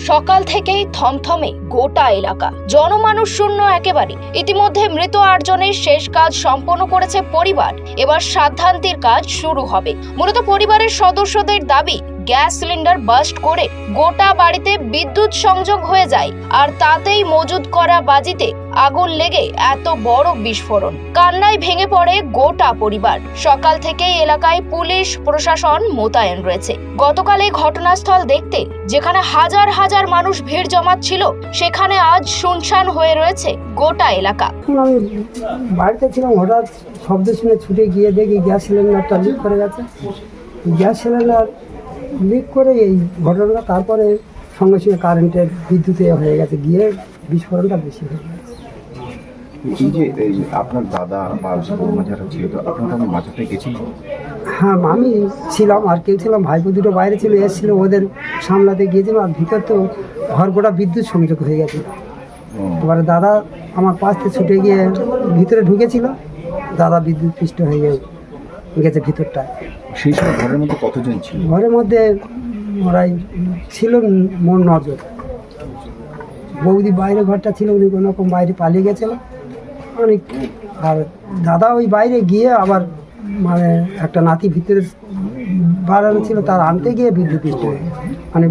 সকাল থেকেই থমথমে গোটা এলাকা, জনমানুষ শূন্য একেবারে। ইতিমধ্যে মৃত 8 জনের শেষ কাজ সম্পন্ন করেছে পরিবার। এবার শ্রাদ্ধান্তির কাজ শুরু হবে। মূলত পরিবারের সদস্যদের দাবি, গ্যাস সিলিন্ডার বাস্ট করে গোটা বাড়িতে বিদ্যুৎ সংযোগ হয়ে যায়, আর তাতেই মজুদ করা বাজিতে আগুন লেগে এত বড় বিস্ফোরণ। কান্নায় ভেঙে পড়ে গোটা পরিবার। সকাল থেকেই এলাকায় পুলিশ প্রশাসন মোতায়েন রয়েছে। গতকাল এই ঘটনাস্থল দেখতে যেখানে হাজার হাজার মানুষ ভিড় জমাচ্ছিল, সেখানে আজ শুনশান হয়ে রয়েছে গোটা এলাকা। আমি বাড়িতে ছিলাম, হঠাৎ শব্দ শুনে ছুটে গিয়ে দেখি গ্যাস সিলিন্ডারটা লিক করে গেছে। গ্যাস সিলিন্ডার লিক করে এই ঘটনাটা, তারপরে সঙ্গে সঙ্গে কারেন্টের বিদ্যুতে হয়ে গেছে, গিয়ে বিস্ফোরণটা বেশি হয়ে গেছে। এই যে আপনার দাদা বা বৌমা যারা ছিল, তো আপনারা মাঝাতে গেছিলেন? হ্যাঁ, আমি ছিলাম, আর কেউ ছিলাম, ভাইপো দুটো বাইরে ছিল, এসেছিলো, ওদের সামলাতে গিয়েছিলাম। আর ভিতর তো ঘর গোটা বিদ্যুৎ সংযোগ হয়ে গেছে। এবারে দাদা আমার পাশ থেকে ছুটে গিয়ে ভিতরে ঢুকেছিল, দাদা বিদ্যুৎ পৃষ্ঠ হয়ে গেছে ভিতরটায়। সেই সময় ঘরের মধ্যে কতজন ছিল? ঘরের মধ্যে ওরাই ছিল মোট 9 জন। বৌদি বাইরে ঘরটা ছিল, উনি কোনো রকম বাইরে পালিয়ে গেছিল অনেক। আর দাদা ওই বাইরে গিয়ে আবার মানে একটা নাতি ভিতরে বাড়ানো ছিল, তার আনতে গিয়ে বিদ্যুৎ পৃষ্ঠ হয়ে গেছে। মানে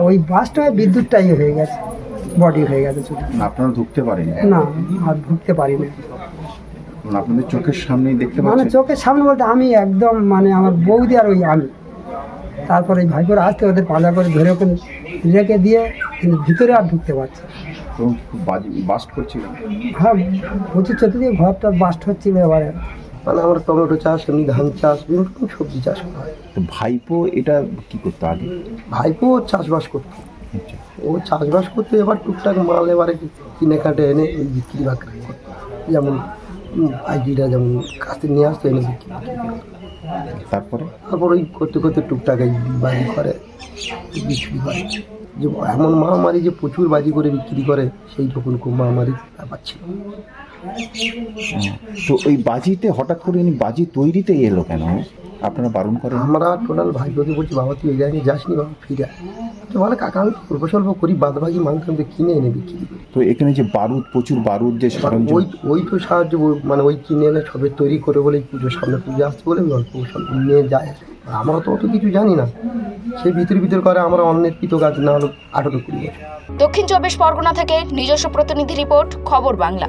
ওই বাসটা বিদ্যুৎটাই হয়ে গেছে, বডি হয়ে গেছে শুধু। আপনারা ঢুকতে পারেন না, আর ঢুকতে পারি না। আপনাদের চোখের সামনেই দেখতে মানে পাচ্ছেন? চোখের সামনে বলতে আমি একদম, মানে আমার বৌদি আর ওই আমি। তারপরে এই ভাইপোরা আসতে ওদের পাঁজা করে ধরে ওখানে রেখে দিয়ে, কিন্তু ভিতরে আর ঢুকতে পারছে। তখন খুব বাস্ট করছিল। হ্যাঁ, প্রচুর চোখে দিয়ে ঘরটা বাস্ট হচ্ছিল। এবারে মানে আমরা টমেটো চাষ, এমনি ধান চাষ, বিভিন্ন রকম সবজি চাষ করা হয়। তো ভাইপো এটা কি করতো আগে? ভাইপো চাষবাস করতো, আচ্ছা। ও চাষবাস করতো, এবার টুকটাক মাল এবারে কিনে কাটে এনে ওই বিক্রি বাক্রি করতো। যেমন আইডিটা যেমন কাছে নিয়ে আসতো, এনে বিক্রি করতো। তারপর ওই করতে করতে টুকটাক এই বাজি করে বিক্রি করে। যে এমন মহামারী যে প্রচুর বাজি করে বিক্রি করে, সেই রকম খুব মহামারীর ব্যাপার ছিল। তো ওই বাজিতে হঠাৎ করে বাজি তৈরিতে এলো কেন? আপনারা বারণ করেন? আমরা টোটাল ভাইপোকে বলছি, বাবা তুই এই জায়গায় যাসনি, বাবা ফিরে আয়। তো বলে কাকা আমি অল্প স্বল্প করি, বাদ বাকি মাংস আমি কিনে এনে বিক্রি করি। তো এখানে যে বারুদ, প্রচুর বারুদ যে সরঞ্জাম, ওই তো সাহায্য, মানে ওই কিনে এনে সবে তৈরি করে বলে পুজোর সামনে পুজো আসছে বলে আমি অল্প স্বল্প নিয়ে যায়। আমরা তো অত কিছু জানি না, সেই ভিতর করে আমরা অন্যের কৃত কাজ না হলো 18-20 বছর। দক্ষিণ 24 পরগনা থেকে নিজস্ব প্রতিনিধি রিপোর্ট, খবর বাংলা।